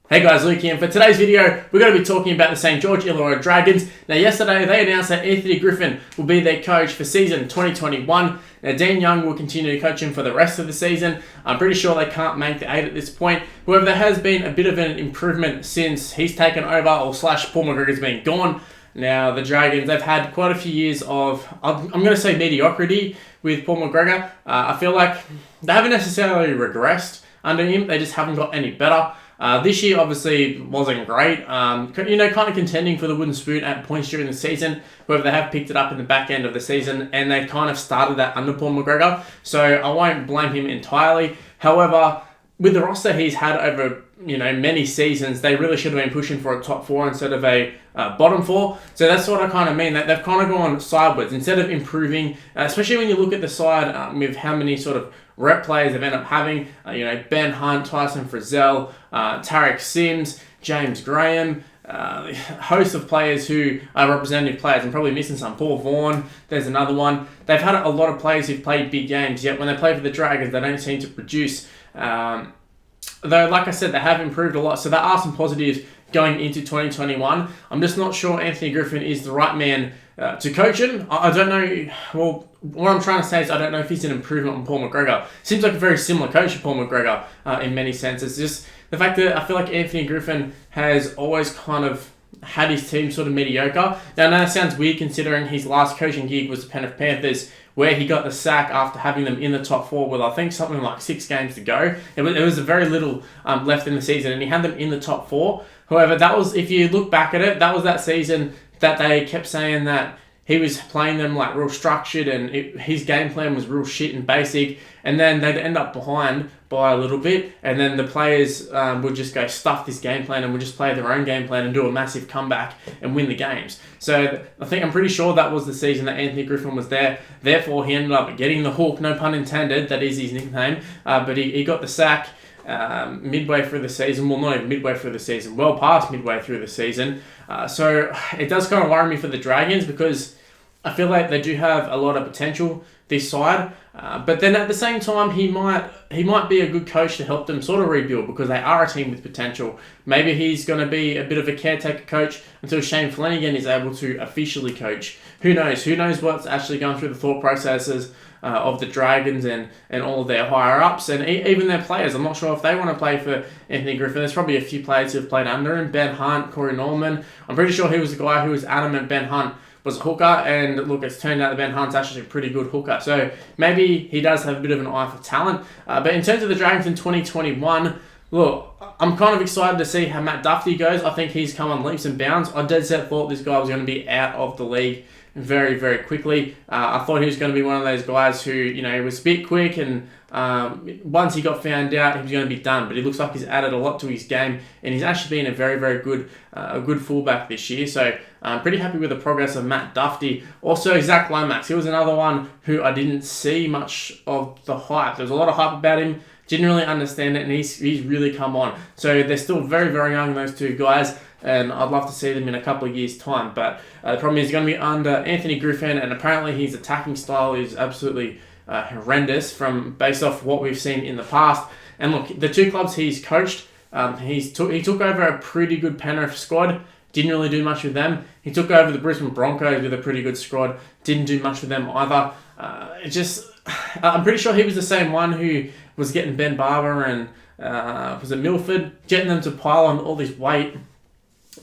Hey guys, Luke here, and for today's video, we're going to be talking about the St George Illawarra Dragons. Now yesterday, they announced that Anthony Griffin will be their coach for season 2021. Now Dean Young will continue to coach him for the rest of the season. I'm pretty sure they can't make the 8 at this point. However, there has been a bit of an improvement since he's taken over, or slash Paul McGregor's been gone. Now, the Dragons, they've had quite a few years of, I'm going to say mediocrity with Paul McGregor. I feel like they haven't necessarily regressed under him. They just haven't got any better. This year obviously wasn't great. Kind of contending for the wooden spoon at points during the season. However, they have picked it up in the back end of the season, and they kind of started that under Paul McGregor. So I won't blame him entirely. However, with the roster he's had over many seasons, they really should have been pushing for a top 4 instead of a bottom 4. So that's what I kind of mean. That they've kind of gone sideways instead of improving, especially when you look at the side with how many sort of rep players they've ended up having. Ben Hunt, Tyson Frizzell, Tarek Sims, James Graham, a host of players who are representative players. I'm probably missing some. Paul Vaughan, there's another one. They've had a lot of players who've played big games, yet when they play for the Dragons, they don't seem to produce. Though, like I said, they have improved a lot. So there are some positives going into 2021. I'm just not sure Anthony Griffin is the right man to coach him. I don't know. Well, what I'm trying to say is I don't know if he's an improvement on Paul McGregor. Seems like a very similar coach to Paul McGregor in many senses. Just the fact that I feel like Anthony Griffin has always kind of had his team sort of mediocre. Now, I know that sounds weird considering his last coaching gig was the Penrith Panthers, where he got the sack after having them in the top 4 with I think something like 6 games to go. It was very little left in the season, and he had them in the top 4. However, that was, if you look back at it, that was that season that they kept saying that he was playing them like real structured, and his game plan was real shit and basic, and then they'd end up behind by a little bit, and then the players would just go stuff this game plan and would just play their own game plan and do a massive comeback and win the games. So I'm pretty sure that was the season that Anthony Griffin was there. Therefore, he ended up getting the hook, no pun intended, that is his nickname, but he got the sack midway through the season. Well, not even midway through the season, well past midway through the season. So it does kind of worry me for the Dragons, because I feel like they do have a lot of potential this side, but then at the same time, he might be a good coach to help them sort of rebuild, because they are a team with potential. Maybe he's going to be a bit of a caretaker coach until Shane Flanagan is able to officially coach. Who knows? Who knows what's actually going through the thought processes of the Dragons and all of their higher-ups and even their players. I'm not sure if they want to play for Anthony Griffin. There's probably a few players who have played under him. Ben Hunt, Corey Norman. I'm pretty sure he was the guy who was adamant Ben Hunt was a hooker, and look, it's turned out that Ben Hunt's actually a pretty good hooker. So maybe he does have a bit of an eye for talent. But in terms of the Dragons in 2021, look, I'm kind of excited to see how Matt Duffy goes. I think he's come on leaps and bounds. I dead set thought this guy was going to be out of the league very, very quickly. I thought he was going to be one of those guys who, was a bit quick, and once he got found out, he was going to be done. But he looks like he's added a lot to his game, and he's actually been a very, very good fullback this year. So I'm pretty happy with the progress of Matt Duffy. Also, Zach Lomax. He was another one who I didn't see much of the hype. There was a lot of hype about him. Didn't really understand it, and he's really come on. So they're still very, very young, those two guys, and I'd love to see them in a couple of years' time. But the problem is he's going to be under Anthony Griffin, and apparently his attacking style is absolutely horrendous based off what we've seen in the past. And look, the two clubs he's coached, he took over a pretty good Penrith squad. Didn't really do much with them. He took over the Brisbane Broncos with a pretty good squad. Didn't do much with them either. I'm pretty sure he was the same one who was getting Ben Barber and was it Milford, getting them to pile on all this weight,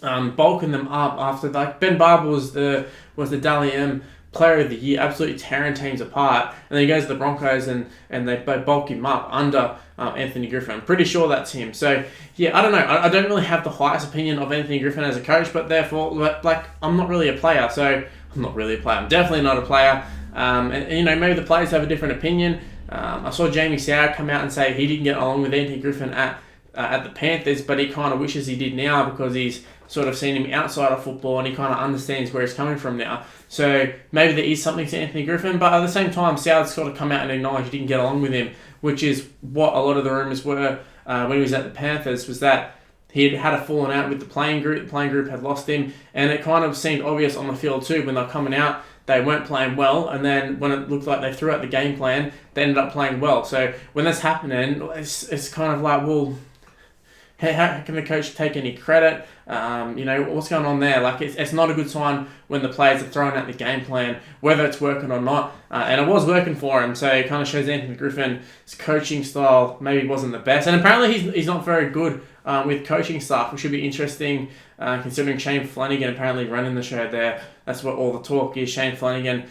bulking them up after, like, Ben Barber was the Dally M Player of the Year, absolutely tearing teams apart, and then he goes to the Broncos and they bulk him up under Anthony Griffin. I'm pretty sure that's him. So yeah, I don't know. I don't really have the highest opinion of Anthony Griffin as a coach, but therefore, like, I'm not really a player. So I'm not really a player. I'm definitely not a player. And maybe the players have a different opinion. I saw Jamie Soward come out and say he didn't get along with Anthony Griffin at the Panthers, but he kind of wishes he did now, because he's sort of seen him outside of football and he kind of understands where he's coming from now. So maybe there is something to Anthony Griffin, but at the same time, Soward's sort of come out and acknowledged he didn't get along with him, which is what a lot of the rumours were when he was at the Panthers, was that he had a falling out with the playing group. The playing group had lost him, and it kind of seemed obvious on the field too when they were coming out. They weren't playing well, and then when it looked like they threw out the game plan, they ended up playing well. So when that's happening, it's kind of like, well, how can the coach take any credit? What's going on there? Like, it's not a good sign when the players are throwing out the game plan, whether it's working or not. And it was working for him, so it kind of shows Anthony Griffin's coaching style maybe wasn't the best. And apparently he's not very good with coaching staff, which should be interesting, considering Shane Flanagan apparently running the show there. That's what all the talk is, Shane Flanagan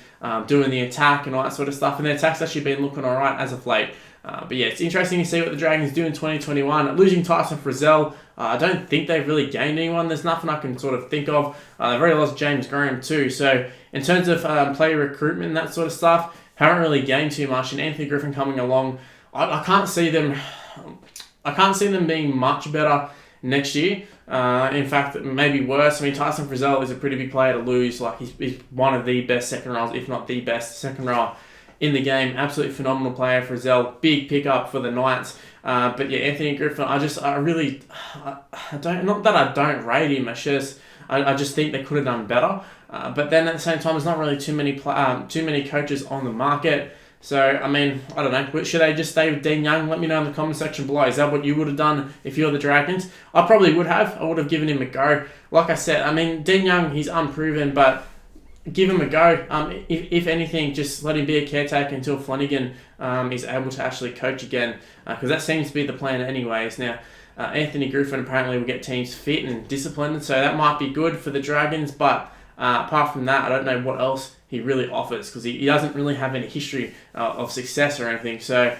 doing the attack and all that sort of stuff. And the attack's actually been looking all right as of late. But yeah, it's interesting to see what the Dragons do in 2021. Losing Tyson Frizzell, I don't think they've really gained anyone. There's nothing I can sort of think of. They've already lost James Graham too. So in terms of player recruitment and that sort of stuff, haven't really gained too much. And Anthony Griffin coming along, I can't see them. I can't see them being much better next year. In fact, maybe worse. I mean, Tyson Frizzell is a pretty big player to lose. Like, he's one of the best second rows, if not the best second row in the game. Absolutely phenomenal player, Frizzell. Big pickup for the Knights. But yeah, Anthony Griffin, I don't, not that I don't rate him, it's just, I just think they could have done better. But then at the same time, there's not really too many coaches on the market. So, I mean, I don't know. Should they just stay with Dean Young? Let me know in the comment section below. Is that what you would have done if you were the Dragons? I probably would have. I would have given him a go. Like I said, I mean, Dean Young, he's unproven, but give him a go. If anything, just let him be a caretaker until Flanagan is able to actually coach again, because that seems to be the plan anyways. Now, Anthony Griffin apparently will get teams fit and disciplined, so that might be good for the Dragons, but apart from that, I don't know what else he really offers, because he doesn't really have any history of success or anything. So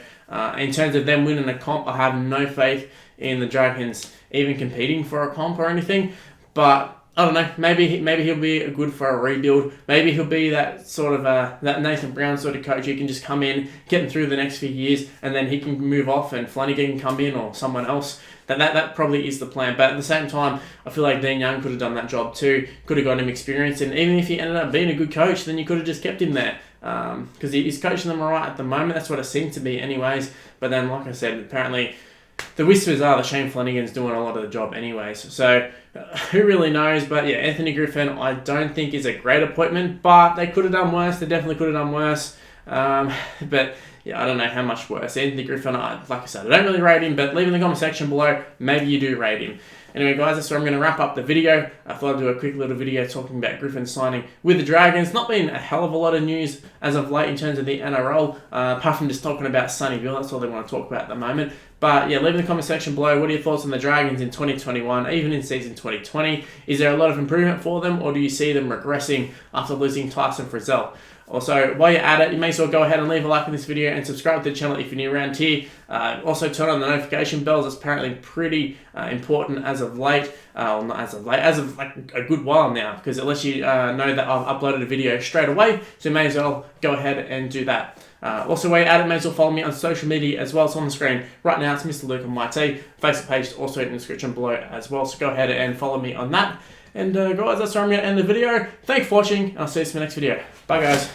in terms of them winning a comp, I have no faith in the Dragons even competing for a comp or anything. But I don't know, maybe he'll be good for a rebuild. Maybe he'll be that sort of that Nathan Brown sort of coach who can just come in, get them through the next few years, and then he can move off and Flanagan can come in, or someone else. That probably is the plan. But at the same time, I feel like Dean Young could have done that job too. Could have got him experience, and even if he ended up being a good coach, then you could have just kept him there, because he's coaching them all right at the moment. That's what it seems to be anyways. But then, like I said, apparently the whispers are that Shane Flanagan's doing a lot of the job anyways. So who really knows? But yeah, Anthony Griffin, I don't think is a great appointment, but they could have done worse. They definitely could have done worse. But yeah, I don't know how much worse. Anthony Griffin, like I said, I don't really rate him, but leave in the comment section below. Maybe you do rate him. Anyway, guys, that's where I'm going to wrap up the video. I thought I'd do a quick little video talking about Griffin signing with the Dragons. Not been a hell of a lot of news as of late in terms of the NRL, apart from just talking about Sunnyville. That's all they want to talk about at the moment. But yeah, leave in the comment section below. What are your thoughts on the Dragons in 2021, even in season 2020? Is there a lot of improvement for them, or do you see them regressing after losing Tyson Frizzell? Also, while you're at it, you may as well go ahead and leave a like on this video and subscribe to the channel if you're new around here. Also, turn on the notification bells. It's apparently pretty important as of late. Not as of late, as of like a good while now, because it lets you know that I've uploaded a video straight away. So you may as well go ahead and do that. Also, while you're at it, may as well follow me on social media as well. It's on the screen right now. It's Mr. Luke on my team. Facebook page is also in the description below as well. So go ahead and follow me on that. And guys, that's where I'm going to end the video. Thanks for watching. I'll see you in the next video. Bye, guys.